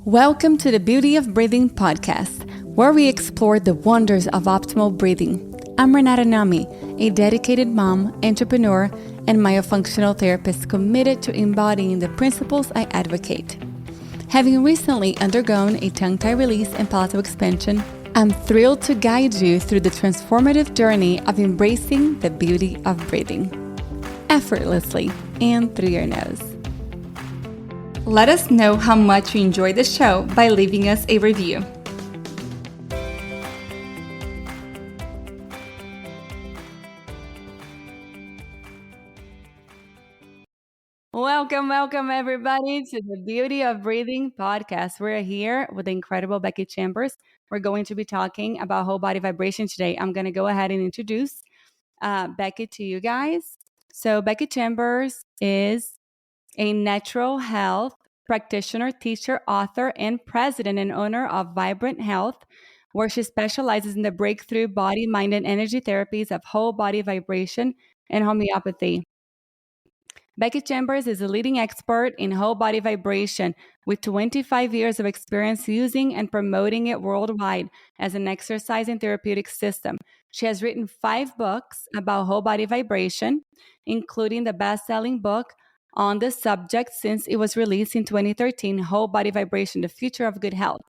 Welcome to the Beauty of Breathing podcast, where we explore the wonders of optimal breathing. I'm Renata Nami, a dedicated mom, entrepreneur, and myofunctional therapist committed to embodying the principles I advocate. Having recently undergone a tongue-tie release and palatal expansion, I'm thrilled to guide you through the transformative journey of embracing the beauty of breathing, effortlessly and through your nose. Let us know how much you enjoy the show by leaving us a review. Welcome everybody to the Beauty of Breathing podcast. We're here with the incredible Becky Chambers. We're going to be talking about whole body vibration today. I'm going to go ahead and introduce Becky to you guys. So Becky Chambers is a natural health practitioner, teacher, author, and president and owner of Vibrant Health, where she specializes in the breakthrough body, mind, and energy therapies of whole body vibration and homeopathy. Becky Chambers is a leading expert in whole body vibration with 25 years of experience using and promoting it worldwide as an exercise and therapeutic system. She has written 5 books about whole body vibration, including the best-selling book on the subject since it was released in 2013, Whole Body Vibration, The Future of Good Health.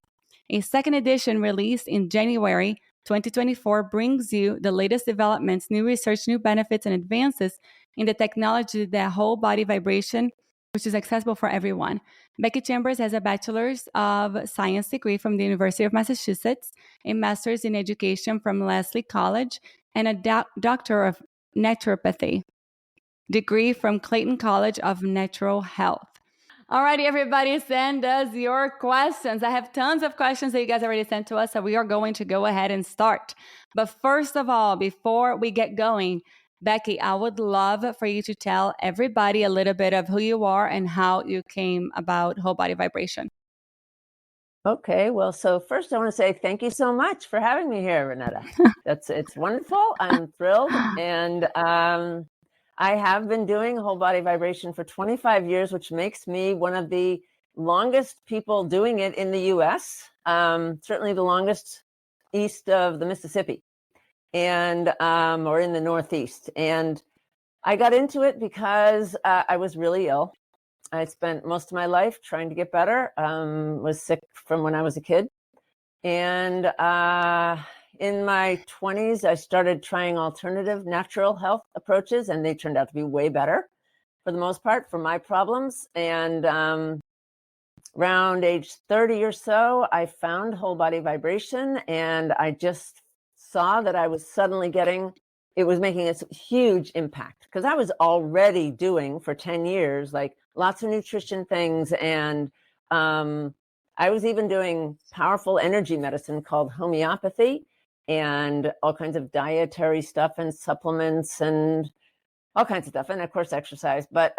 A second edition released in January 2024 brings you the latest developments, new research, new benefits, and advances in the technology that whole body vibration, which is accessible for everyone. Becky Chambers has a Bachelor's of Science degree from the University of Massachusetts, a Master's in Education from Lesley College, and a Doctor of Naturopathy degree from Clayton College of Natural Health. Alrighty, everybody, send us your questions. I have tons of questions that you guys already sent to us, so we are going to go ahead and start. But first of all, before we get going, Becky, I would love for you to tell everybody a little bit of who you are and how you came about whole body vibration. Okay, well, so first I want to say thank you so much for having me here, Renata. It's wonderful. I'm thrilled, and I have been doing whole body vibration for 25 years, which makes me one of the longest people doing it in the U.S. Certainly the longest east of the Mississippi, and or in the Northeast. And I got into it because I was really ill. I spent most of my life trying to get better. Was sick from when I was a kid. And in my 20s, I started trying alternative natural health approaches, and they turned out to be way better for the most part for my problems. And around age 30 or so, I found whole body vibration, and I just saw that I was suddenly it was making a huge impact because I was already doing for 10 years, like lots of nutrition things. And I was even doing powerful energy medicine called homeopathy and all kinds of dietary stuff and supplements and all kinds of stuff. And of course, exercise. But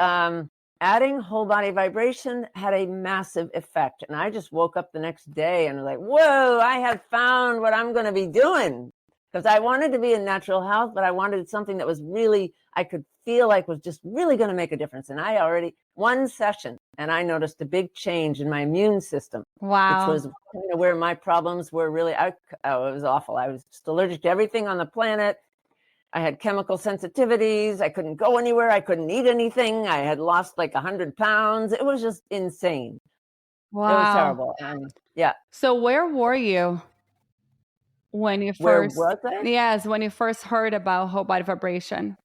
adding whole body vibration had a massive effect. And I just woke up the next day and was like, whoa, I have found what I'm going to be doing. Because I wanted to be in natural health, but I wanted something that was really, I could feel like was just really going to make a difference. And I already, one session, and I noticed a big change in my immune system. Wow. Which was kind of where my problems were really, it was awful. I was just allergic to everything on the planet. I had chemical sensitivities. I couldn't go anywhere. I couldn't eat anything. I had lost like 100 pounds. It was just insane. Wow. It was terrible. And yeah. So where were you when you Where first was I? Yes, when you first heard about whole body vibration?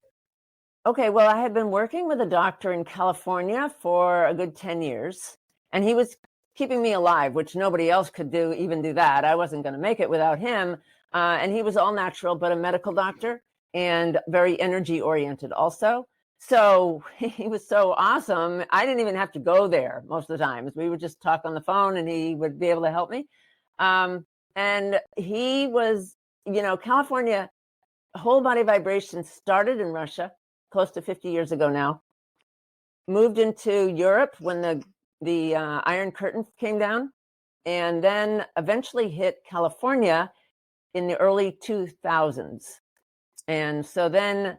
Okay, well, I had been working with a doctor in California for a good 10 years, and he was keeping me alive, which nobody else could even do that. I wasn't going to make it without him. And he was all natural, but a medical doctor and very energy oriented also. So he was so awesome. I didn't even have to go there most of the times. We would just talk on the phone and he would be able to help me. And he was, California whole body vibration started in Russia close to 50 years ago now, moved into Europe when the Iron Curtain came down, and then eventually hit California in the early 2000s. And so then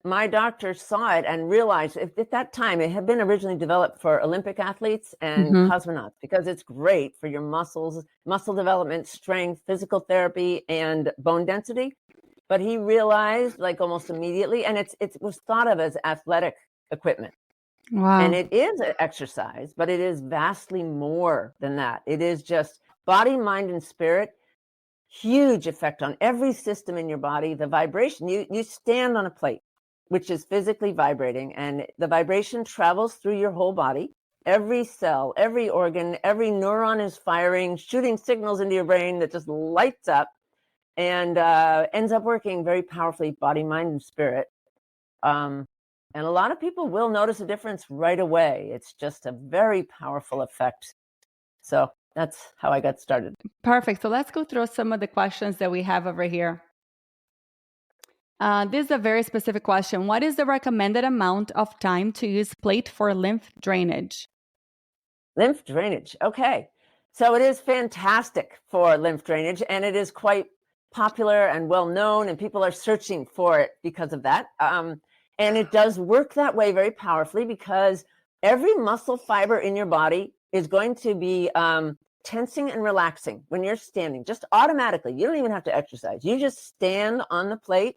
my doctor saw it and realized at that time it had been originally developed for Olympic athletes and Mm-hmm. cosmonauts because it's great for your muscles, muscle development, strength, physical therapy, and bone density. But he realized like almost immediately, and it was thought of as athletic equipment. And Wow. it is an exercise, but it is vastly more than that. It is just body, mind, and spirit. Huge effect on every system in your body. The vibration, you stand on a plate, which is physically vibrating, and the vibration travels through your whole body. Every cell, every organ, every neuron is firing, shooting signals into your brain that just lights up and ends up working very powerfully, body, mind, and spirit. And a lot of people will notice a difference right away. It's just a very powerful effect. So that's how I got started. Perfect. So let's go through some of the questions that we have over here. This is a very specific question. What is the recommended amount of time to use plate for lymph drainage? Lymph drainage. Okay. So it is fantastic for lymph drainage, and it is quite popular and well known, and people are searching for it because of that. And it does work that way very powerfully because every muscle fiber in your body is going to be tensing and relaxing when you're standing, just automatically. You don't even have to exercise. You just stand on the plate,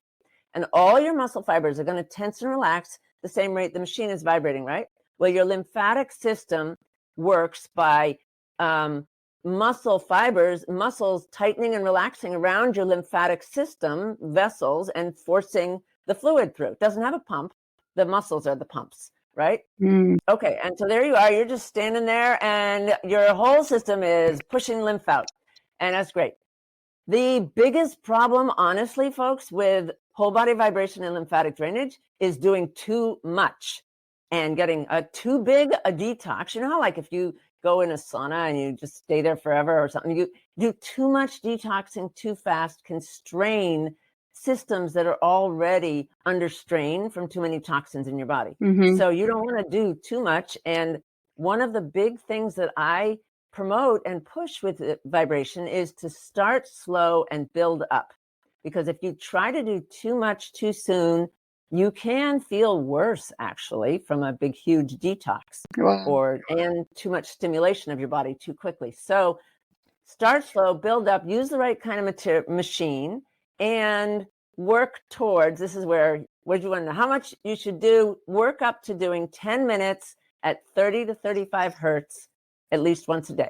and all your muscle fibers are going to tense and relax the same rate the machine is vibrating, right? Well, your lymphatic system works by muscles tightening and relaxing around your lymphatic system vessels and forcing the fluid through. It doesn't have a pump. The muscles are the pumps, right? Okay, and so there you are. You're just standing there and your whole system is pushing lymph out. And that's great. The biggest problem, honestly, folks, with whole body vibration and lymphatic drainage is doing too much and getting too big a detox. You know how like if you go in a sauna and you just stay there forever or something, you do too much detoxing too fast can strain systems that are already under strain from too many toxins in your body. Mm-hmm. So you don't want to do too much. And one of the big things that I promote and push with vibration is to start slow and build up. Because if you try to do too much too soon, you can feel worse actually from a big, huge detox and too much stimulation of your body too quickly. So start slow, build up, use the right kind of machine, and work towards, this is where you want to know how much you should do, work up to doing 10 minutes at 30 to 35 hertz at least once a day.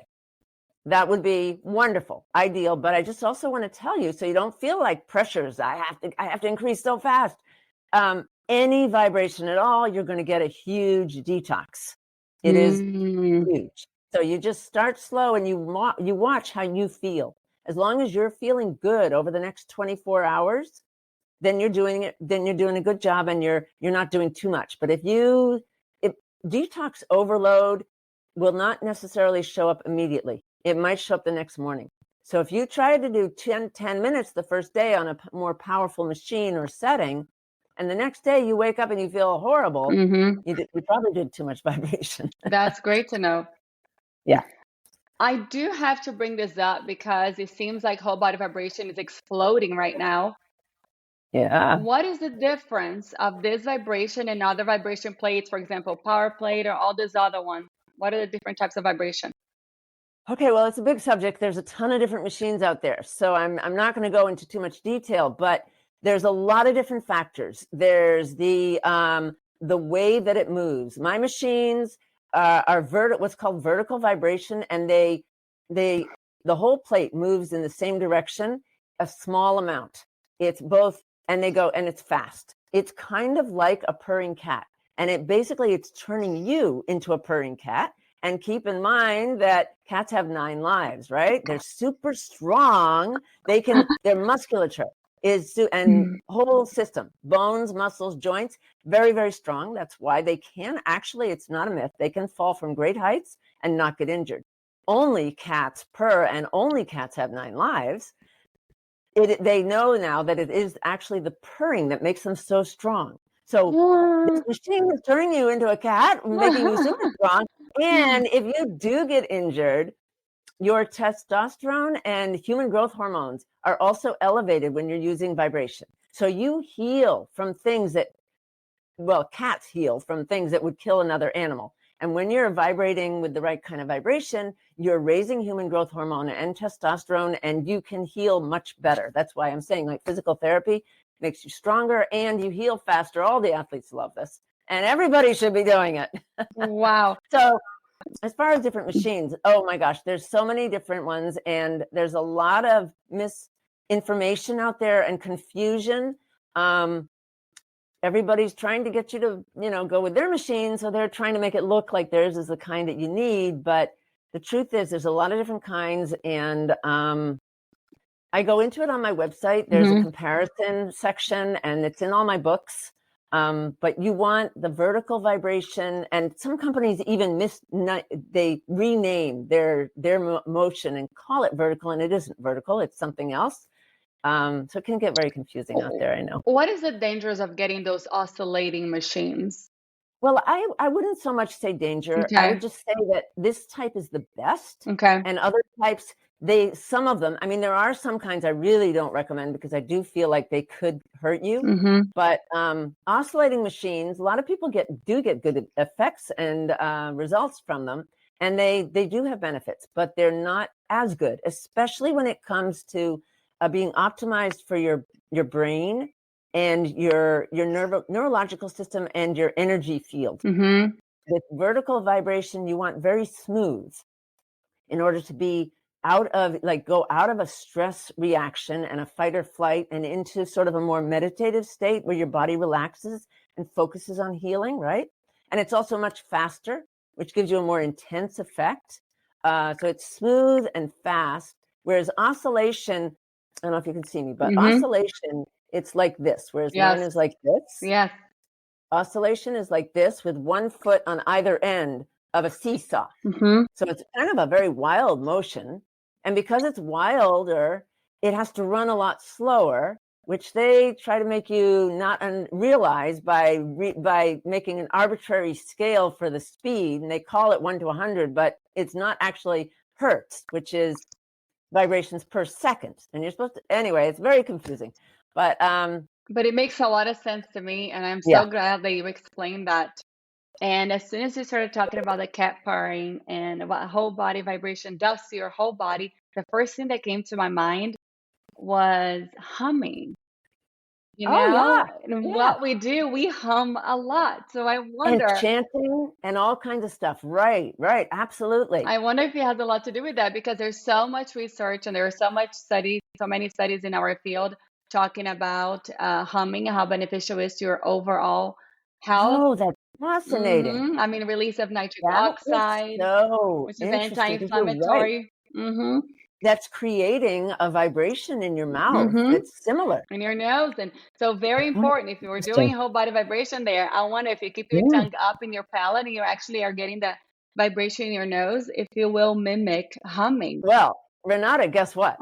That would be wonderful, ideal. But I just also want to tell you, so you don't feel like pressures. I have to increase so fast. Any vibration at all, you're going to get a huge detox. It is huge. So you just start slow and you watch how you feel. As long as you're feeling good over the next 24 hours, then you're doing it. Then you're doing a good job, and you're not doing too much. But if detox overload will not necessarily show up immediately. It might show up the next morning. So if you try to do 10 minutes the first day on a more powerful machine or setting, and the next day you wake up and you feel horrible, you probably did too much vibration. That's great to know. Yeah. I do have to bring this up because it seems like whole body vibration is exploding right now. Yeah. What is the difference of this vibration and other vibration plates, for example, power plate or all this other one? What are the different types of vibration? Okay, well, it's a big subject. There's a ton of different machines out there. So I'm not going to go into too much detail, but there's a lot of different factors. There's the way that it moves. My machines are what's called vertical vibration, and the whole plate moves in the same direction, a small amount. It's both, and it's fast. It's kind of like a purring cat, and it's turning you into a purring cat. And keep in mind that cats have 9 lives, right? They're super strong. Their musculature and whole system, bones, muscles, joints, very, very strong. That's why they can actually, it's not a myth, they can fall from great heights and not get injured. Only cats purr, and only cats have 9 lives. They know now that it is actually the purring that makes them so strong. So this machine is turning you into a cat, making you super strong. And if you do get injured, your testosterone and human growth hormones are also elevated when you're using vibration. So you heal from things that cats heal from things that would kill another animal. And when you're vibrating with the right kind of vibration, you're raising human growth hormone and testosterone, and you can heal much better. That's why I'm saying, like, physical therapy makes you stronger and you heal faster. All the athletes love this, and everybody should be doing it. Wow. So as far as different machines, oh my gosh, there's so many different ones, and there's a lot of misinformation out there and confusion. Everybody's trying to get you to, go with their machine. So they're trying to make it look like theirs is the kind that you need. But the truth is there's a lot of different kinds. And I go into it on my website. There's a comparison section, and it's in all my books. But you want the vertical vibration, and some companies even they rename their motion and call it vertical, and it isn't vertical. It's something else. So it can get very confusing out there, I know. What is the dangers of getting those oscillating machines? Well, I wouldn't so much say danger. Okay. I would just say that this type is the best. Okay. And other types, some of them, I mean, there are some kinds I really don't recommend because I do feel like they could hurt you. But oscillating machines, a lot of people do get good effects and results from them. And they do have benefits, but they're not as good, especially when it comes to being optimized for your brain and your neurological system and your energy field. With vertical vibration, you want very smooth in order to be go out of a stress reaction and a fight or flight and into sort of a more meditative state where your body relaxes and focuses on healing, right? And it's also much faster, which gives you a more intense effect. So it's smooth and fast, whereas oscillation, I don't know if you can see me, but oscillation, it's like this, whereas mine is like this. Yes. Oscillation is like this with one foot on either end of a seesaw. So it's kind of a very wild motion. And because it's wilder, it has to run a lot slower, which they try to make you not realize by making an arbitrary scale for the speed. And they call it 1 to 100, but it's not actually hertz, which is vibrations per second. And you're supposed to, anyway, it's very confusing. But it makes a lot of sense to me, and I'm so glad that you explained that. And as soon as you started talking about the cat purring and what whole body vibration does to your whole body, the first thing that came to my mind was humming. And what we do, we hum a lot. So I wonder. And chanting and all kinds of stuff. Right, absolutely. I wonder if it has a lot to do with that, because there's so much research and there are so many studies in our field talking about humming and how beneficial it is to your overall health. Oh, that's fascinating. I mean, release of nitric oxide, which is anti-inflammatory. That's creating a vibration in your mouth. It's similar. In your nose. And so very important, if you were doing whole body vibration there, I wonder if you keep your tongue up in your palate and you actually are getting the vibration in your nose, if you will mimic humming. Well, Renata, guess what?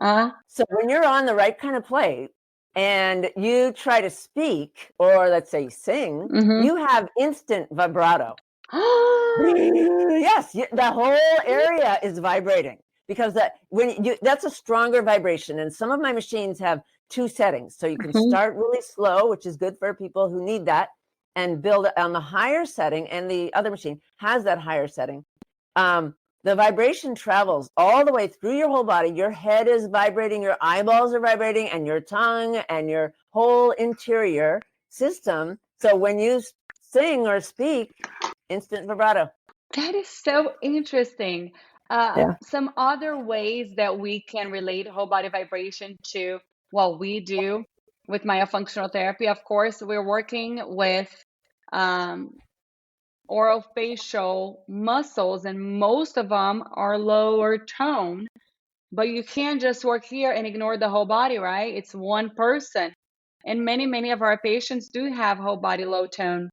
So when you're on the right kind of plate and you try to speak, or let's say sing, you have instant vibrato. Yes, the whole area is vibrating, because that's a stronger vibration. And some of my machines have 2 settings. So you can start really slow, which is good for people who need that, and build on the higher setting. And the other machine has that higher setting. The vibration travels all the way through your whole body. Your head is vibrating, your eyeballs are vibrating, and your tongue and your whole interior system. So when you sing or speak, instant vibrato. That is so interesting. Some other ways that we can relate whole body vibration to what we do with myofunctional therapy. Of course, we're working with orofacial muscles, and most of them are lower tone, but you can't just work here and ignore the whole body, right? It's one person, and many of our patients do have whole body low tone.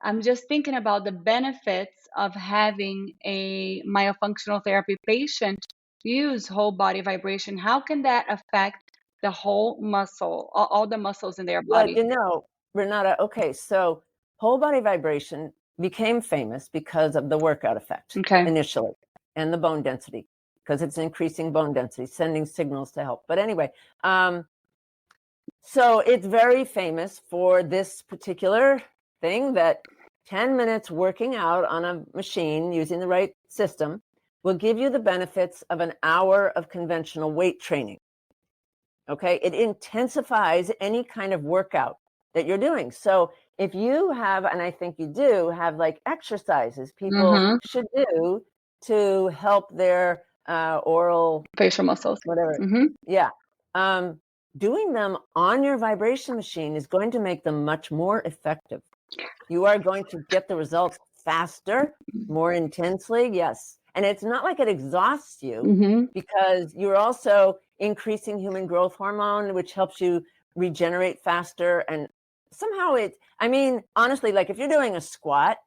I'm just thinking about the benefits of having a myofunctional therapy patient use whole body vibration. How can that affect the whole muscle, all the muscles in their body? Well, Renata, okay, so whole body vibration became famous because of the workout effect initially, and the bone density, because it's increasing bone density, sending signals to help. But anyway, so it's very famous for this particular thing that 10 minutes working out on a machine using the right system will give you the benefits of an hour of conventional weight training. Okay, it intensifies any kind of workout that you're doing. So if you have, and I think you do, have like exercises people Mm-hmm. should do to help their oral Facial muscles. whatever. Mm-hmm. Yeah. Doing them on your vibration machine is going to make them much more effective. You are going to get the results faster, more intensely. Yes. And it's not like it exhausts you Mm-hmm. because you're also increasing human growth hormone, which helps you regenerate faster. And somehow I mean, honestly, like if you're doing a squat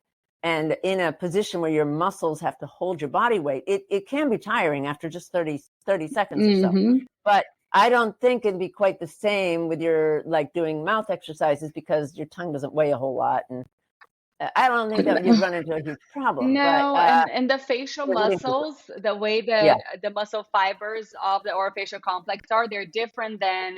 and in a position where your muscles have to hold your body weight, it can be tiring after just 30 seconds or so. Mm-hmm. But I don't think it'd be quite the same with your like doing mouth exercises because your tongue doesn't weigh a whole lot. And I don't think that you'd run into a huge problem. But No, and the facial you're getting people. muscles, the way Yeah, that the muscle fibers of the orofacial complex are, they're different than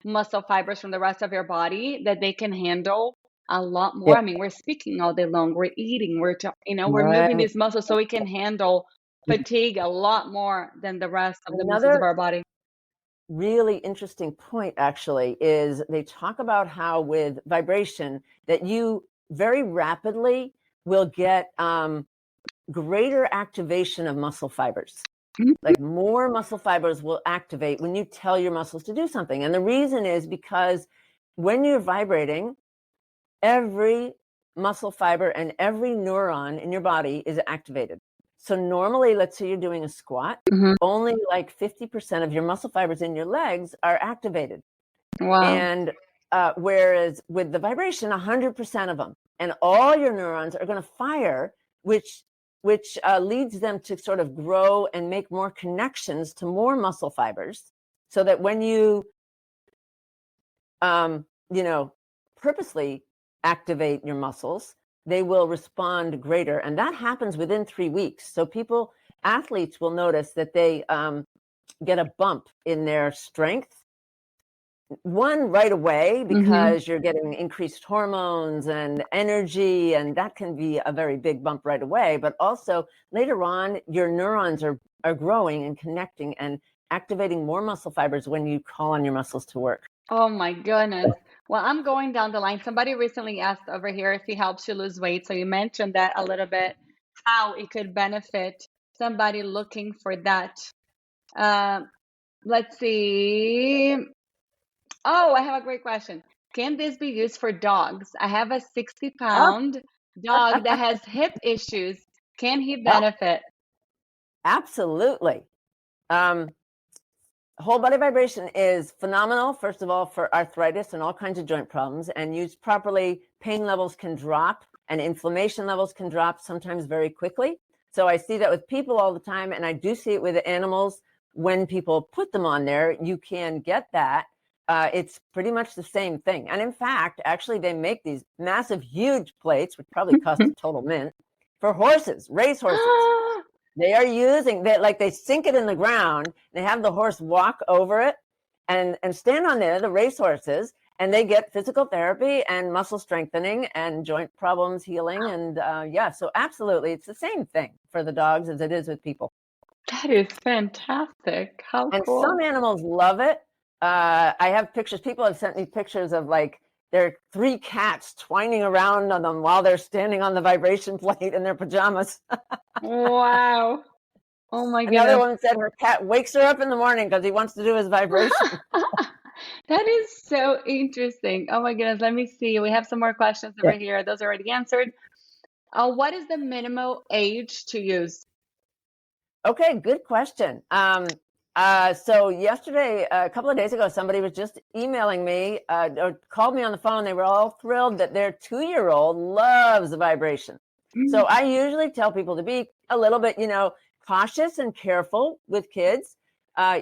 muscle fibers from the rest of your body that they can handle a lot more. yeah, I mean, we're speaking all day long, we're eating, we're moving right. these muscles so we can handle fatigue a lot more than the rest of the muscles of Another our body. really interesting point actually is they talk about how with vibration that you very rapidly will get greater activation of muscle fibers. Like more muscle fibers will activate when you tell your muscles to do something. And the reason is because when you're vibrating, every muscle fiber and every neuron in your body is activated. So normally, let's say you're doing a squat, Mm-hmm. only like 50% of your muscle fibers in your legs are activated. Wow. And whereas with the vibration, 100% of them, and all your neurons are going to fire, which leads them to sort of grow and make more connections to more muscle fibers, so that when you, you know, purposely activate your muscles, they will respond greater, and that happens within 3 weeks. So athletes will notice that they get a bump in their strength. One right away Mm-hmm. because you're getting increased hormones and energy, and that can be a very big bump right away. But also later on, your neurons are growing and connecting and activating more muscle fibers when you call on your muscles to work. Oh my goodness. Well, I'm going down the line. Somebody recently asked over here if it helps you lose weight. So you mentioned that a little bit, how it could benefit somebody looking for that. Um, let's see. Oh, I have a great question. Can this be used for dogs? I have a 60 Oh, pound dog that has hip issues. Can he oh, benefit? absolutely. Whole body vibration is phenomenal, first of all, for arthritis and all kinds of joint problems. And used properly, pain levels can drop and inflammation levels can drop sometimes very quickly. So I see that with people all the time, and I do see it with animals. When people put them on there, you can get that. It's pretty much the same thing. And in fact, actually, they make these massive, huge plates, which probably cost a total mint, for horses, race horses. They are using that, like they sink it in the ground. They have the horse walk over it and stand on there, the race horses, and they get physical therapy and muscle strengthening and joint problems healing. And yeah, so absolutely, it's the same thing for the dogs as it is with people. That is fantastic. How And cool. some animals love it. I have pictures. People have sent me pictures of like there are 3 cats twining around on them while they're standing on the vibration plate in their pajamas. Wow. Oh my Another goodness. one said her cat wakes her up in the morning because he wants to do his vibration. That is so interesting. Oh my goodness. Let me see. We have some more questions over Yeah. here. Those are already answered. What is the minimal age to use? Okay, good question. So yesterday, a couple of days ago, somebody was just emailing me or called me on the phone. They were all thrilled that their 2-year-old loves the vibration. So I usually tell people to be a little bit, cautious and careful with kids.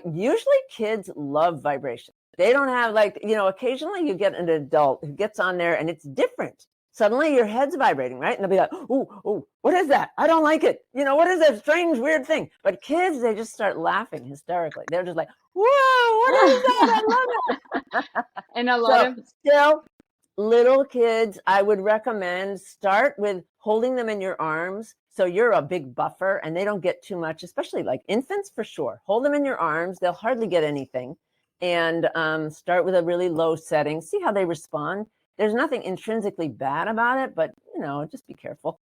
Usually kids love vibration. They don't have occasionally you get an adult who gets on there and it's different. Suddenly your head's vibrating, right? And they'll be like, oh, what is that? I don't like it. What is that strange, weird thing? But kids, they just start laughing hysterically. They're just like, whoa, what is that? I love it. And a lot So of still, Little kids, I would recommend start with holding them in your arms. So you're a big buffer and they don't get too much, especially like infants for sure. Hold them in your arms. They'll hardly get anything. And start with a really low setting. See how they respond. There's nothing intrinsically bad about it, but just be careful.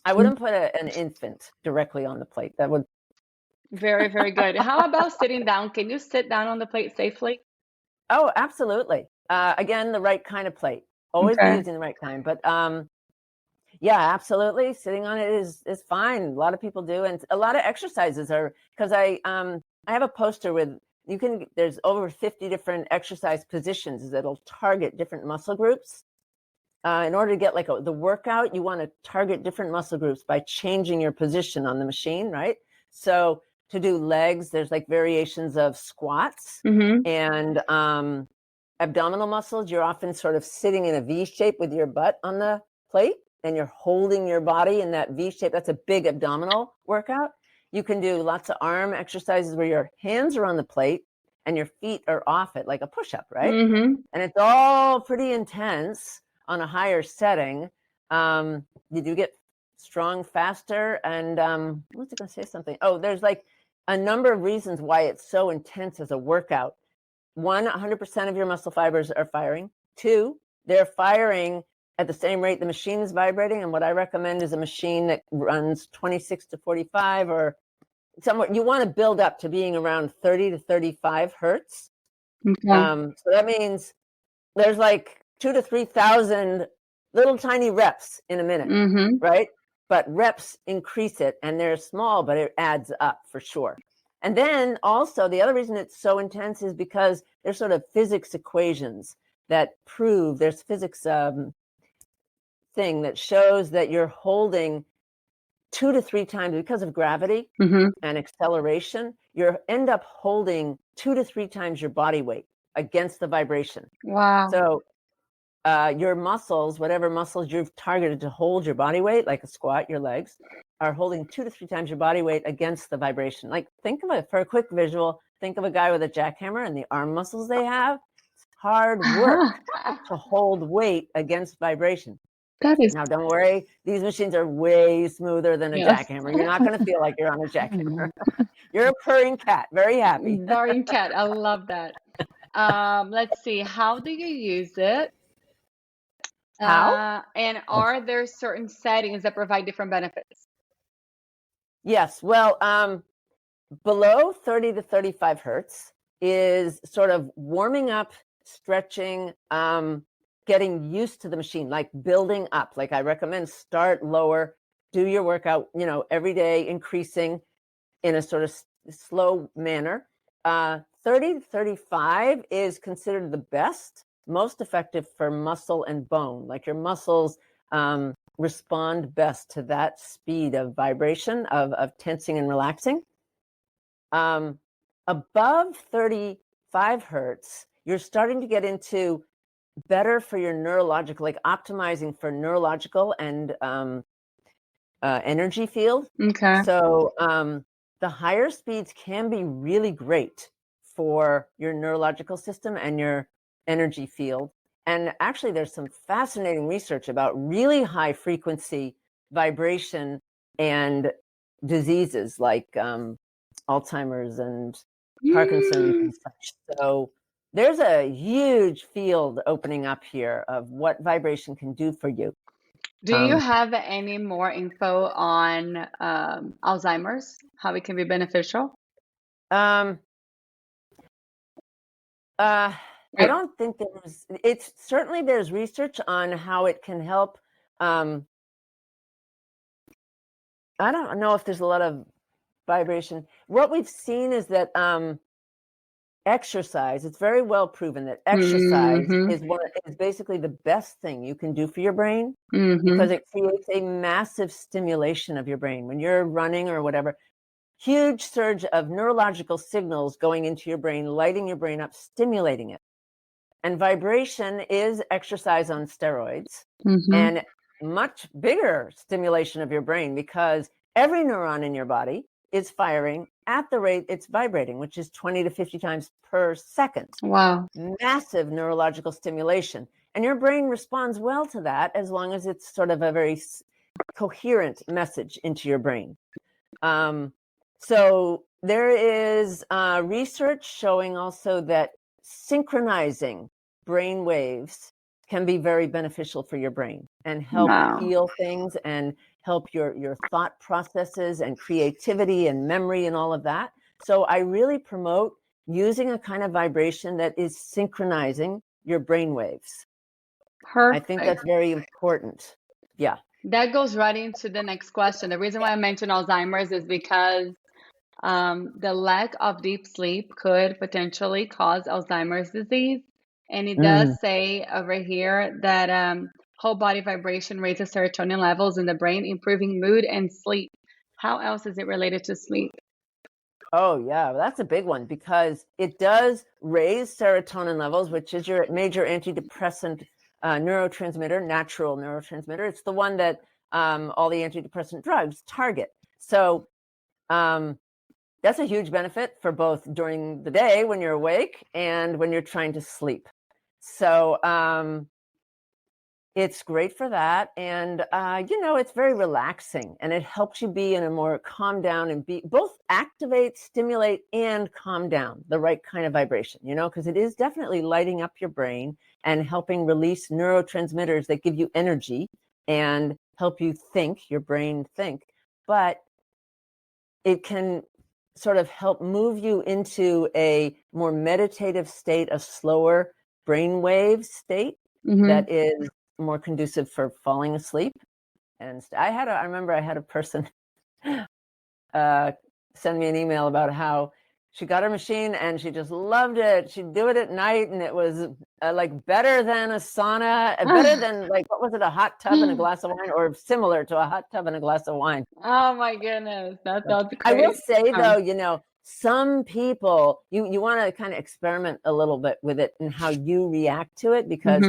I wouldn't put an infant directly on the plate. That would. Very, very good. How about sitting down? Can you sit down on the plate safely? Oh, absolutely. Again, the right kind of plate. Always be Okay. using the right kind. But yeah, absolutely. Sitting on it is fine. A lot of people do, and a lot of exercises are because I have a poster with there's over 50 different exercise positions that'll target different muscle groups. In order to get like the workout, you want to target different muscle groups by changing your position on the machine, right? So to do legs, there's like variations of squats and abdominal muscles. You're often sort of sitting in a V shape with your butt on the plate and you're holding your body in that V shape. That's a big abdominal workout. You can do lots of arm exercises where your hands are on the plate and your feet are off it, like a push-up, right? And it's all pretty intense on a higher setting. You do get strong faster. And what's I going to say something? Oh, there's like a number of reasons why it's so intense as a workout. 100% of your muscle fibers are firing. 2, they're firing at the same rate the machine is vibrating. And what I recommend is a machine that runs 26 to 45 or somewhere. You want to build up to being around 30 to 35 hertz. Okay. So that means there's like 2,000 to 3,000 little tiny reps in a minute, right? But reps increase it, and they're small, but it adds up for sure. And then also the other reason it's so intense is because there's sort of physics equations that prove there's physics thing that shows that you're holding 2 to 3 times because of gravity and acceleration. You end up holding 2 to 3 times your body weight against the vibration. Wow. So your muscles, whatever muscles you've targeted to hold your body weight, like a squat, your legs, are holding 2 to 3 times your body weight against the vibration. Like think of it for a quick visual. Think of a guy with a jackhammer and the arm muscles they have. It's hard work to hold weight against vibration. That is. Now, don't worry. These machines are way smoother than a Yes. jackhammer. You're not going to feel like you're on a jackhammer. You're a purring cat, very happy. Very cat. I love that. Let's see. How do you use it? How? And are there certain settings that provide different benefits? Yes. Well, below 30 to 35 hertz is sort of warming up, stretching, getting used to the machine, like building up. Like I recommend start lower, do your workout, every day, increasing in a sort of slow manner. 30 to 35 is considered the best, most effective for muscle and bone. Like your muscles respond best to that speed of vibration, of tensing and relaxing. Above 35 hertz, you're starting to get into better for your neurological, like optimizing for neurological and energy field. Okay. So the higher speeds can be really great for your neurological system and your energy field. And actually, there's some fascinating research about really high frequency vibration and diseases like Alzheimer's and Parkinson's and such. So there's a huge field opening up here of what vibration can do for you. Do you have any more info on Alzheimer's, how it can be beneficial? I don't think there's research on how it can help. I don't know if there's a lot of vibration. What we've seen is that exercise, it's very well proven that exercise is basically the best thing you can do for your brain because it creates a massive stimulation of your brain. When you're running or whatever, huge surge of neurological signals going into your brain, lighting your brain up, stimulating it. And vibration is exercise on steroids and much bigger stimulation of your brain because every neuron in your body is firing at the rate it's vibrating, which is 20 to 50 times per second. Wow. Massive neurological stimulation. And your brain responds well to that as long as it's sort of a very coherent message into your brain. So there is research showing also that synchronizing brain waves can be very beneficial for your brain and help heal things and help your thought processes and creativity and memory and all of that. So I really promote using a kind of vibration that is synchronizing your brain waves. Perfect. I think that's very important. Yeah. That goes right into the next question. The reason why I mentioned Alzheimer's is because the lack of deep sleep could potentially cause Alzheimer's disease. And it does say over here that whole body vibration raises serotonin levels in the brain, improving mood and sleep. How else is it related to sleep? Oh, yeah, that's a big one because it does raise serotonin levels, which is your major antidepressant neurotransmitter, natural neurotransmitter. It's the one that all the antidepressant drugs target. So that's a huge benefit for both during the day when you're awake and when you're trying to sleep. So it's great for that. And, it's very relaxing and it helps you be in a more calm down and be both activate, stimulate, and calm down the right kind of vibration, because it is definitely lighting up your brain and helping release neurotransmitters that give you energy and help you think, your brain think. But it can sort of help move you into a more meditative state, a slower brainwave state that is more conducive for falling asleep. And I remember I had a person send me an email about how she got her machine and she just loved it. She'd do it at night and it was like better than a sauna, better than like, what was it, a hot tub and a glass of wine, or similar to a hot tub and a glass of wine. Oh my goodness, that's great. I will say though, some people, you want to kind of experiment a little bit with it and how you react to it because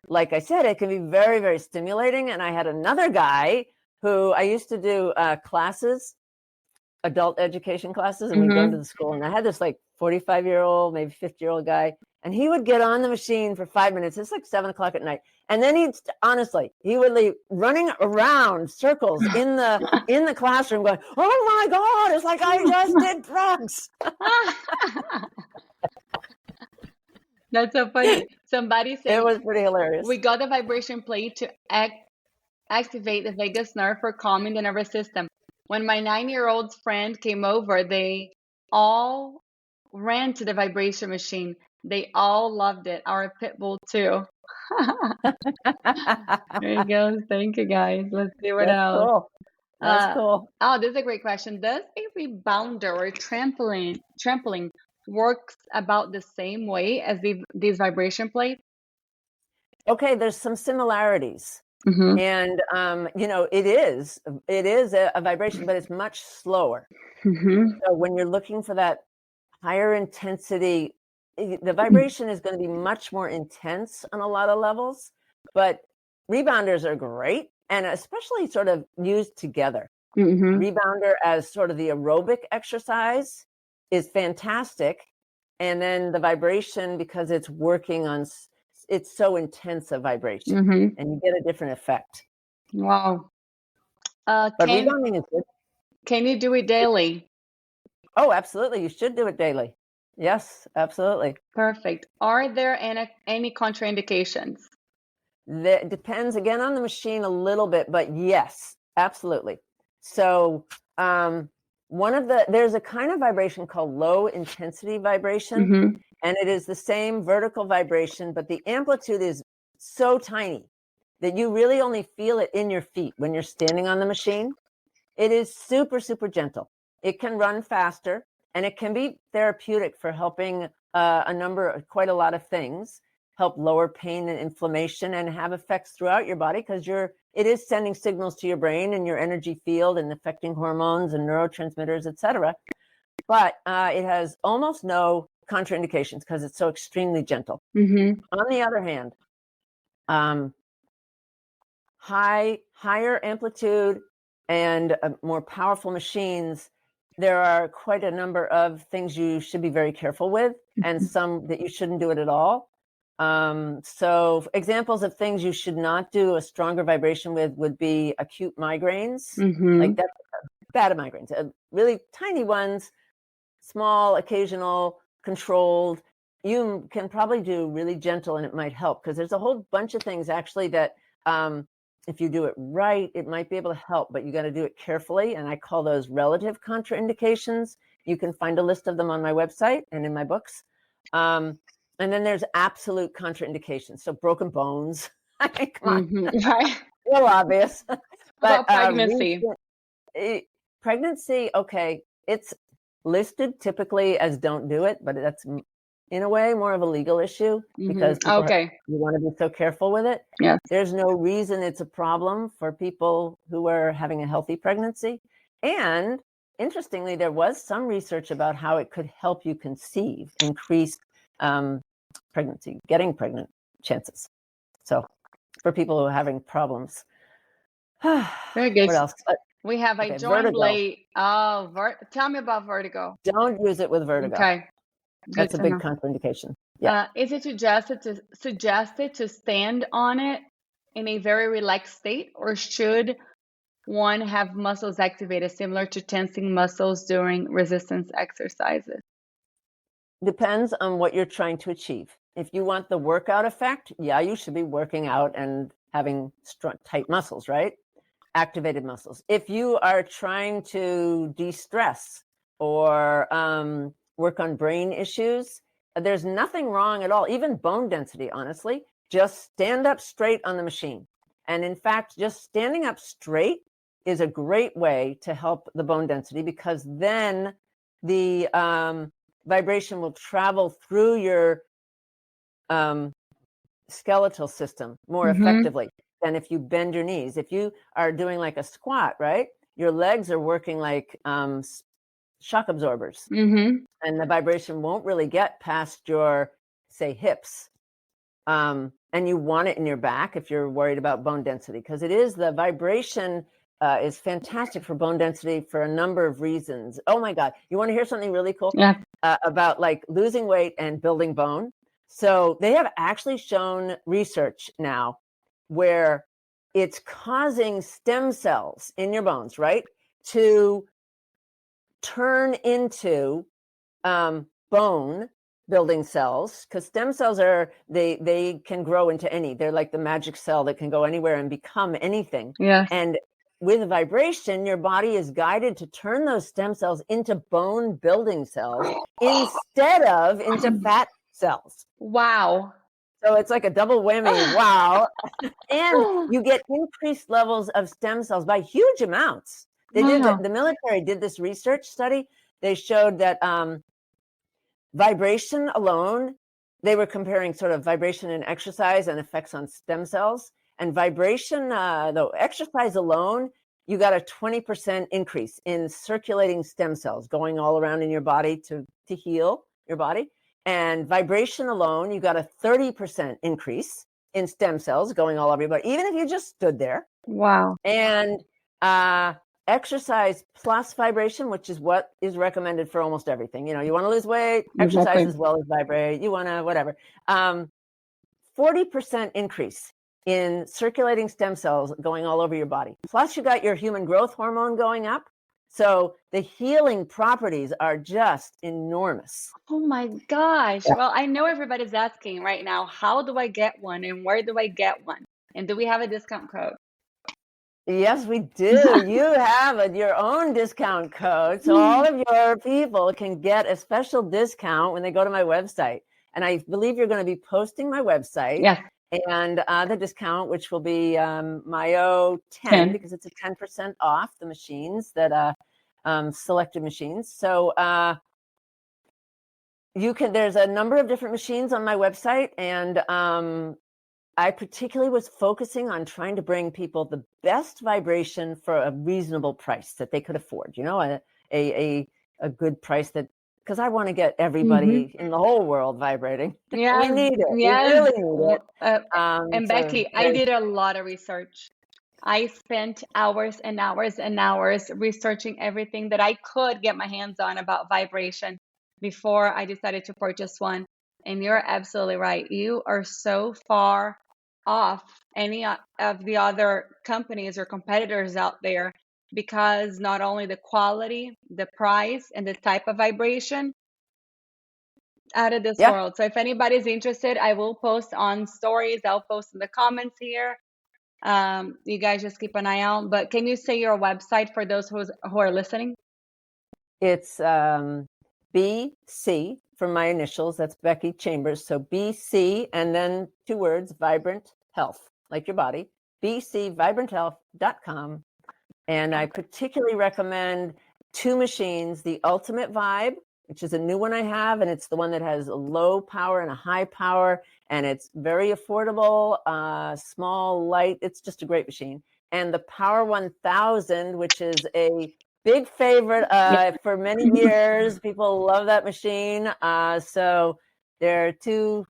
like I said, it can be very, very stimulating. And I had another guy who I used to do classes, adult education classes, and we'd go into the school. And I had this like 45-year-old, maybe 50-year-old guy, and he would get on the machine for 5 minutes. It's like 7 o'clock at night. And then he would leave running around circles in the classroom going, oh my God, it's like I just did drugs. That's so funny. Somebody said it was pretty hilarious. We got the vibration plate to activate the vagus nerve for calming the nervous system. When my 9-year-old friend came over, they all ran to the vibration machine. They all loved it. Our pit bull too. There you go. Thank you, guys. Let's see what else. Cool. That's cool. Oh, this is a great question. Does a rebounder or trampoline works about the same way as these vibration plates? Okay, there's some similarities. And, it is a vibration, but it's much slower. So when you're looking for that higher intensity, the vibration is going to be much more intense on a lot of levels, but rebounders are great and especially sort of used together. Rebounder as sort of the aerobic exercise is fantastic. And then the vibration, because it's working on, it's so intense a vibration and you get a different effect. Wow. But rebounding is good. Can you do it daily? Oh, absolutely. You should do it daily. Yes, absolutely. Perfect. Are there any contraindications? That depends again on the machine a little bit, but yes, absolutely. So there's a kind of vibration called low intensity vibration, and it is the same vertical vibration, but the amplitude is so tiny that you really only feel it in your feet when you're standing on the machine. It is super, super gentle. It can run faster and it can be therapeutic for helping quite a lot of things, help lower pain and inflammation and have effects throughout your body because it is sending signals to your brain and your energy field and affecting hormones and neurotransmitters, etc. But it has almost no contraindications because it's so extremely gentle. On the other hand, higher amplitude and more powerful machines, there are quite a number of things you should be very careful with and some that you shouldn't do it at all. So examples of things you should not do a stronger vibration with would be acute migraines, like that, bad migraines, really tiny ones, small, occasional, controlled. You can probably do really gentle and it might help, because there's a whole bunch of things actually that if you do it right, it might be able to help, but you got to do it carefully. And I call those relative contraindications. You can find a list of them on my website and in my books. And then there's absolute contraindications. So broken bones. I mean, come on. Right. Real obvious. How But about pregnancy? pregnancy, okay, it's listed typically as don't do it, but that's in a way more of a legal issue, because people you want to be so careful with it. Yes. There's no reason it's a problem for people who are having a healthy pregnancy. And interestingly, there was some research about how it could help you conceive, increase getting pregnant chances. So for people who are having problems. Very good. What else? We have a joint blade. Oh, tell me about vertigo. Don't use it with vertigo. Okay. That's a big contraindication. Yeah. Is it suggested to stand on it in a very relaxed state, or should one have muscles activated similar to tensing muscles during resistance exercises? Depends on what you're trying to achieve. If you want the workout effect, yeah, you should be working out and having strong, tight muscles, right? Activated muscles. If you are trying to de-stress or work on brain issues, there's nothing wrong at all. Even bone density, honestly, just stand up straight on the machine. And in fact, just standing up straight is a great way to help the bone density, because then the vibration will travel through your skeletal system more effectively than if you bend your knees. If you are doing like a squat, right, your legs are working like shock absorbers, and the vibration won't really get past your, say, hips. And you want it in your back if you're worried about bone density, because it is, the vibration is fantastic for bone density for a number of reasons. Oh my God. You want to hear something really cool? Yeah. About like losing weight and building bone. So they have actually shown research now where it's causing stem cells in your bones, right, to turn into bone building cells, because stem cells are, they can grow into they're like the magic cell that can go anywhere and become anything. Yes. And with vibration, your body is guided to turn those stem cells into bone building cells instead of into fat cells. Wow. So it's like a double whammy. Wow. And you get increased levels of stem cells by huge amounts. They did the military did this research study. They showed that vibration alone, they were comparing sort of vibration and exercise and effects on stem cells. And vibration, though exercise alone, you got a 20% increase in circulating stem cells going all around in your body to heal your body. And vibration alone, you got a 30% increase in stem cells going all over your body, even if you just stood there. Wow. And exercise plus vibration, which is what is recommended for almost everything. You know, you want to lose weight, exercise as well as vibrate. You want to whatever. 40% increase in circulating stem cells going all over your body. Plus, you got your human growth hormone going up. So the healing properties are just enormous. Oh my gosh. Yeah. Well, I know everybody's asking right now, how do I get one and where do I get one? And do we have a discount code? Yes, we do. You have your own discount code. So all of your people can get a special discount when they go to my website. And I believe you're going to be posting my website. Yes. And the discount, which will be Myo10, because it's a 10% off the machines that selected machines. So there's a number of different machines on my website, and I particularly was focusing on trying to bring people the best vibration for a reasonable price that they could afford. You know, a good price that. Because I want to get everybody in the whole world vibrating. Yeah, we need it. Yes. We really need it. And Becky, I did a lot of research. I spent hours and hours and hours researching everything that I could get my hands on about vibration before I decided to purchase one. And you're absolutely right. You are so far off any of the other companies or competitors out there, because not only the quality, the price, and the type of vibration, out of this Yeah, world. So if anybody's interested, I will post on stories. I'll post in the comments here. You guys just keep an eye out. But can you say your website for those who are listening? it's BC from my initials. That's Becky Chambers. So BC and then 2 words, Vibrant Health, like your body. bcvibranthealth.com. And I particularly recommend 2 machines, the Ultimate Vibe, which is a new one I have, and it's the one that has a low power and a high power, and it's very affordable, small, light. It's just a great machine. And the Power 1000, which is a big favorite for many years. People love that machine. So there are 2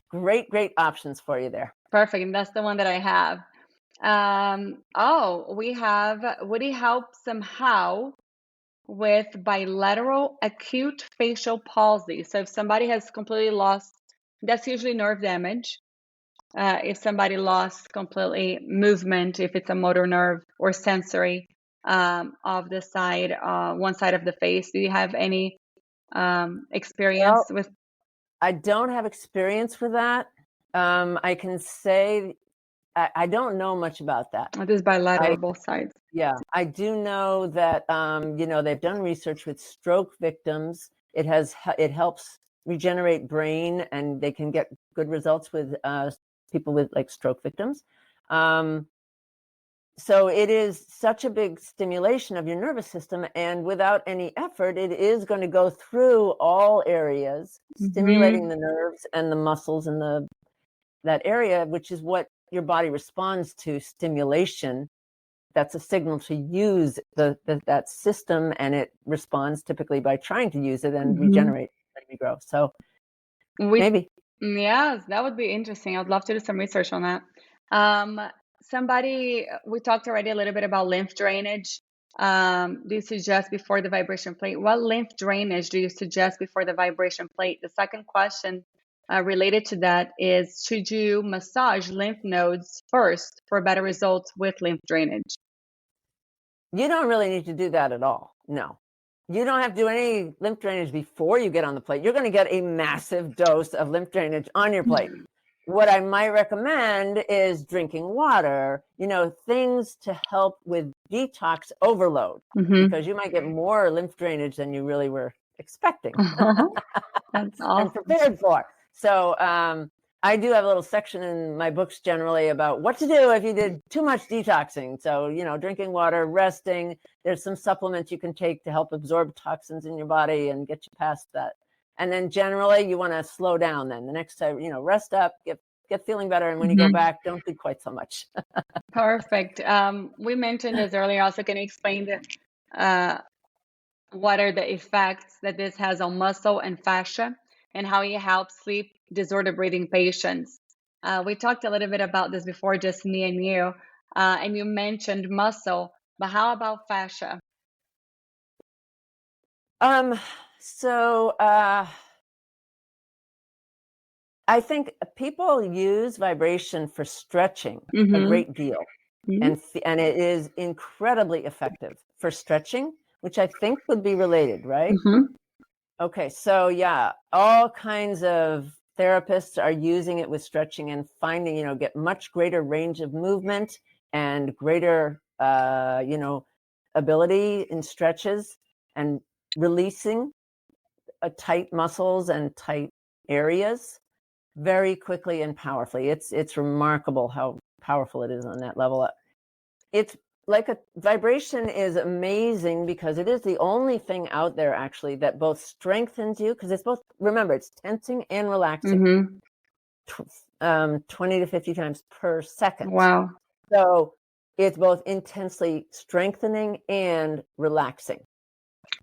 great options for you there. Perfect. And that's the one that I have. We have, would it help somehow with bilateral acute facial palsy? So if somebody has completely lost, that's usually nerve damage. If somebody lost completely movement, if it's a motor nerve or sensory of the side, one side of the face, do you have any experience Well, with? I don't have experience with that. I can say I don't know much about that. This bilateral, both sides. Yeah, I do know that they've done research with stroke victims. It helps regenerate brain, and they can get good results with people with like stroke victims. So it is such a big stimulation of your nervous system, and without any effort, it is going to go through all areas, stimulating the nerves and the muscles in that area, which is what your body responds to, stimulation. That's a signal to use that system, and it responds typically by trying to use it and regenerate, regrow. So maybe. Yes, that would be interesting. I'd love to do some research on that. We talked already a little bit about lymph drainage. Do you suggest before the vibration plate? What lymph drainage do you suggest before the vibration plate? The second question related to that is, should you massage lymph nodes first for better results with lymph drainage? You don't really need to do that at all. No. You don't have to do any lymph drainage before you get on the plate. You're going to get a massive dose of lymph drainage on your plate. What I might recommend is drinking water, things to help with detox overload, because you might get more lymph drainage than you really were expecting. That's awesome. And prepared for. So I do have a little section in my books generally about what to do if you did too much detoxing. So, drinking water, resting. There's some supplements you can take to help absorb toxins in your body and get you past that. And then generally you want to slow down then. The next time, rest up, get feeling better. And when you go back, don't do quite so much. Perfect. We mentioned this earlier. Also, can you explain what are the effects that this has on muscle and fascia, and how it helps sleep disorder breathing patients? We talked a little bit about this before, just me and you, and you mentioned muscle, but how about fascia? So I think people use vibration for stretching a great deal, and it is incredibly effective for stretching, which I think would be related, right? Okay, so yeah, all kinds of therapists are using it with stretching and finding, get much greater range of movement and greater, ability in stretches and releasing tight muscles and tight areas very quickly and powerfully. It's remarkable how powerful it is on that level. It's like a vibration is amazing because it is the only thing out there actually that both strengthens you, because it's both, remember, it's tensing and relaxing 20 to 50 times per second. Wow. So it's both intensely strengthening and relaxing.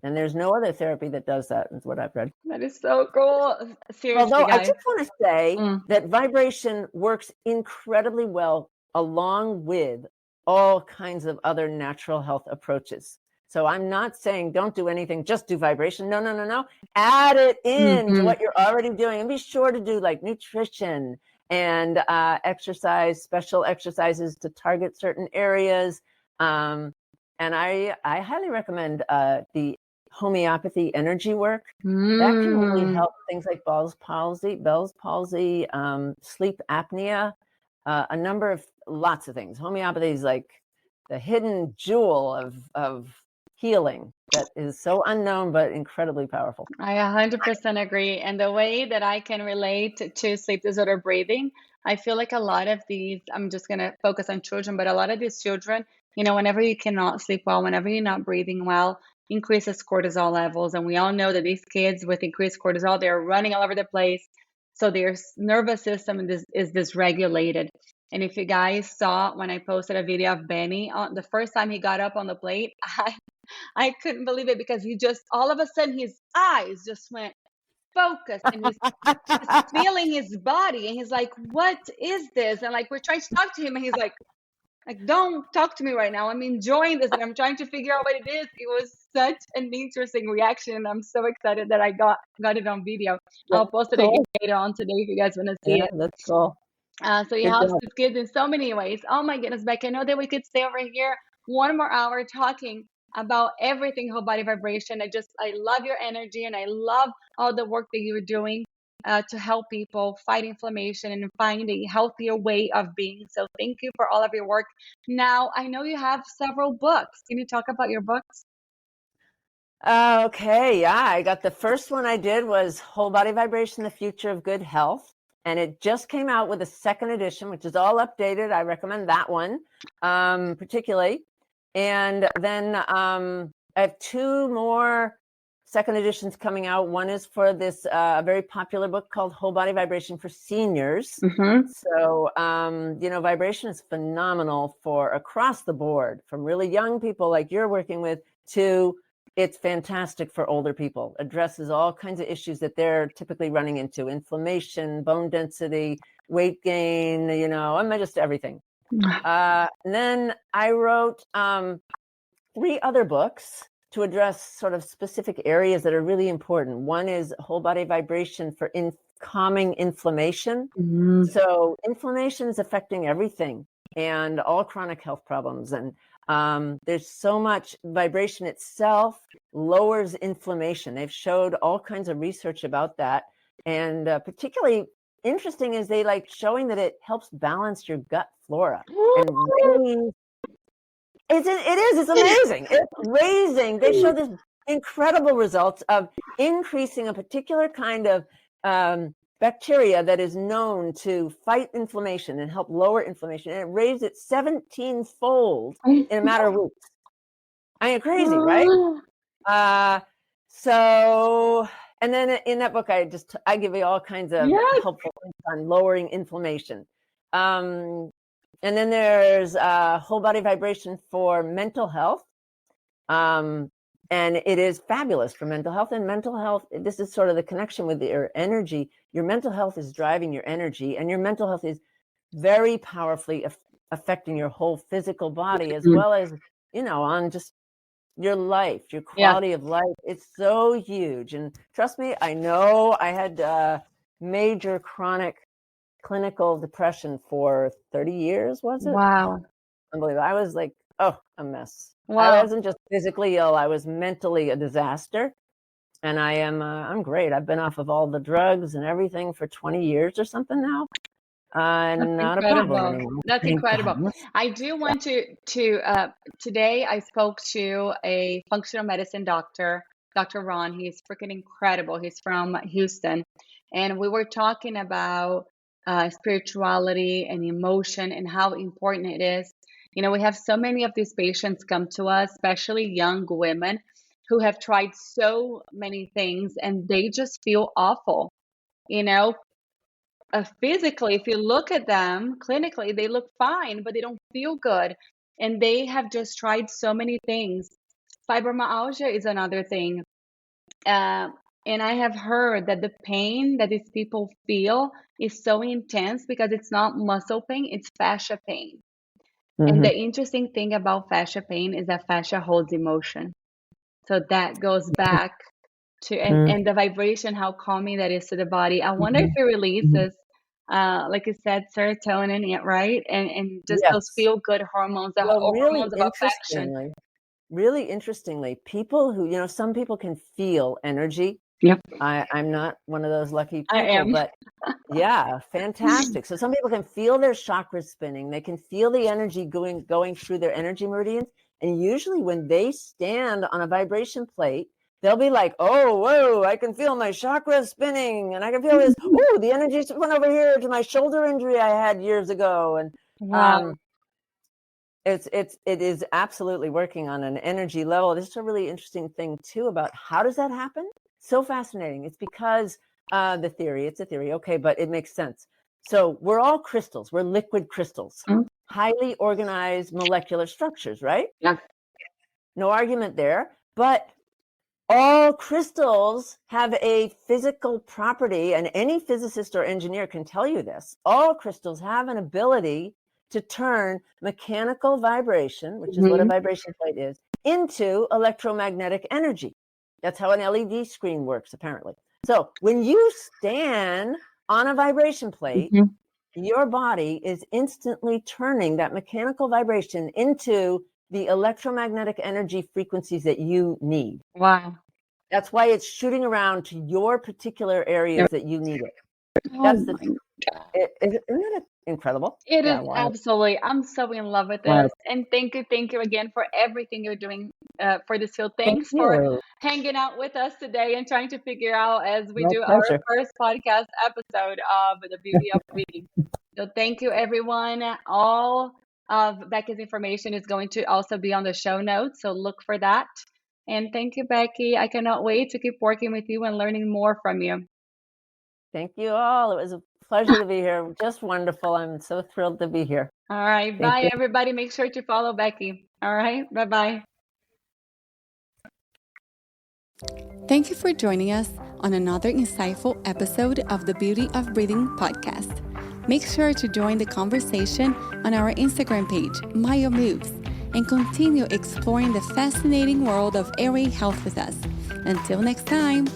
And there's no other therapy that does that, is what I've read. That is so cool. Seriously, Although guys. I just want to say that vibration works incredibly well along with all kinds of other natural health approaches. So I'm not saying don't do anything, just do vibration. No, no, no, no. Add it in to what you're already doing, and be sure to do like nutrition and exercise, special exercises to target certain areas. And I highly recommend the homeopathy energy work. That can really help things like Bell's palsy, sleep apnea, a number of lots of things. Homeopathy is like the hidden jewel of healing that is so unknown but incredibly powerful. I 100% agree. And the way that I can relate to sleep disorder breathing, I feel like a lot of these, I'm just going to focus on children, but a lot of these children, whenever you cannot sleep well, whenever you're not breathing well, increases cortisol levels. And we all know that these kids with increased cortisol, they're running all over the place. So their nervous system is dysregulated. And if you guys saw when I posted a video of Benny, the first time he got up on the plate, I couldn't believe it because he just all of a sudden his eyes just went focused and he's just feeling his body and he's like, what is this? And like we're trying to talk to him and he's like don't talk to me right now. I'm enjoying this and I'm trying to figure out what it is. It was such an interesting reaction and I'm so excited that I got it on video. I'll post it again later on today if you guys want to see it. That's cool. So he helps his kids in so many ways. Oh my goodness, Becky, I know that we could stay over here one more hour talking about everything whole body vibration. I love your energy and I love all the work that you're doing to help people fight inflammation and find a healthier way of being. So thank you for all of your work. Now, I know you have several books. Can you talk about your books? Okay, yeah, I got the first one I did was Whole Body Vibration, The Future of Good Health. And it just came out with a second edition, which is all updated. I recommend that one particularly. And then I have two more second editions coming out. One is for this very popular book called Whole Body Vibration for Seniors. So, vibration is phenomenal for across the board, from really young people like you're working with to it's fantastic for older people. Addresses all kinds of issues that they're typically running into: inflammation, bone density, weight gain, just everything. And then I wrote 3 other books to address sort of specific areas that are really important. One is whole body vibration for calming inflammation. So inflammation is affecting everything and all chronic health problems. And there's so much vibration itself lowers inflammation. They've showed all kinds of research about that. And particularly interesting is they like showing that it helps balance your gut flora and raise. It's amazing. It's raising. They show this incredible results of increasing a particular kind of bacteria that is known to fight inflammation and help lower inflammation. And it raised it 17-fold in a matter of weeks. I mean, crazy, right? So, and then in that book, I give you all kinds of helpful things on lowering inflammation. And then there's whole body vibration for mental health. And it is fabulous for mental health. And mental health, this is sort of the connection with your energy. Your mental health is driving your energy, and your mental health is very powerfully affecting your whole physical body, as well as, on just your life, your quality of life. It's so huge. And trust me, I know I had major chronic clinical depression for 30 years, was it? Wow. Unbelievable. I was like, a mess. Wow. I wasn't just physically ill, I was mentally a disaster. And I'm great. I've been off of all the drugs and everything for 20 years or something now. And not a problem anymore. That's incredible. I do want to today I spoke to a functional medicine doctor, Dr. Ron. He's freaking incredible. He's from Houston. And we were talking about spirituality and emotion and how important it is. We have so many of these patients come to us, especially young women who have tried so many things and they just feel awful. Physically, if you look at them clinically, they look fine, but they don't feel good. And they have just tried so many things. Fibromyalgia is another thing. And I have heard that the pain that these people feel is so intense because it's not muscle pain, it's fascia pain. And the interesting thing about fascia pain is that fascia holds emotion. So that goes back to, and the vibration, how calming that is to the body. I wonder if Mhm. it Mhm. releases, like you said, serotonin, yeah, right? And just those Yes. feel good hormones, the Well, hormones of affection. really interestingly, people who, some people can feel energy. Yep, I'm not one of those lucky I people, am. but yeah, fantastic. So some people can feel their chakras spinning. They can feel the energy going through their energy meridians. And usually when they stand on a vibration plate, they'll be like, "Oh, whoa, I can feel my chakras spinning and I can feel this. Oh, the energy went over here to my shoulder injury I had years ago." And Wow. um it is absolutely working on an energy level. This is a really interesting thing too about how does that happen? So fascinating. It's because it's a theory, okay, but it makes sense. So we're all crystals, we're liquid crystals, Mm, highly organized molecular structures, right? yeah. No argument there. But all crystals have a physical property, and any physicist or engineer can tell you this. All crystals have an ability to turn mechanical vibration, which is what a Mhm, vibration plate is, into electromagnetic energy. That's how an LED screen works, apparently. So when you stand on a vibration plate, mhm. your body is instantly turning that mechanical vibration into the electromagnetic energy frequencies that you need. Wow. That's why it's shooting around to your particular Yep. areas that you need it. Oh That's the my God. isn't that incredible? It Yeah, is wild. absolutely. I'm so in love with Wild. this. And thank you again for everything you're doing for this field. Thank Thanks for you. hanging out with us today and trying to figure out as we My do our pleasure. first podcast episode of The Beauty of Reading. So thank you, everyone. All of Becky's information is going to also be on the show notes. So look for that. And thank you, Becky. I cannot wait to keep working with you and learning more from you. Thank you all. It was a pleasure to be here. Just wonderful. I'm so thrilled to be here. All right. Thank Bye, you. everybody. Make sure to follow Becky. All right. Bye bye. Thank you for joining us on another insightful episode of the Beauty of Breathing podcast. Make sure to join the conversation on our Instagram page, Myo Moves, and continue exploring the fascinating world of airway health with us. Until next time,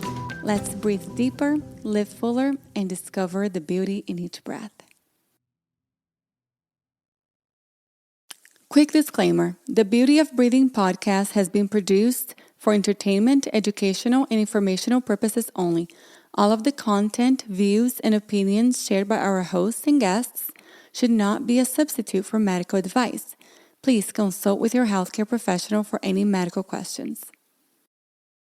let's breathe deeper, live fuller, and discover the beauty in each breath. Quick disclaimer: the Beauty of Breathing podcast has been produced for entertainment, educational, and informational purposes only. All of the content, views, and opinions shared by our hosts and guests should not be a substitute for medical advice. Please consult with your healthcare professional for any medical questions.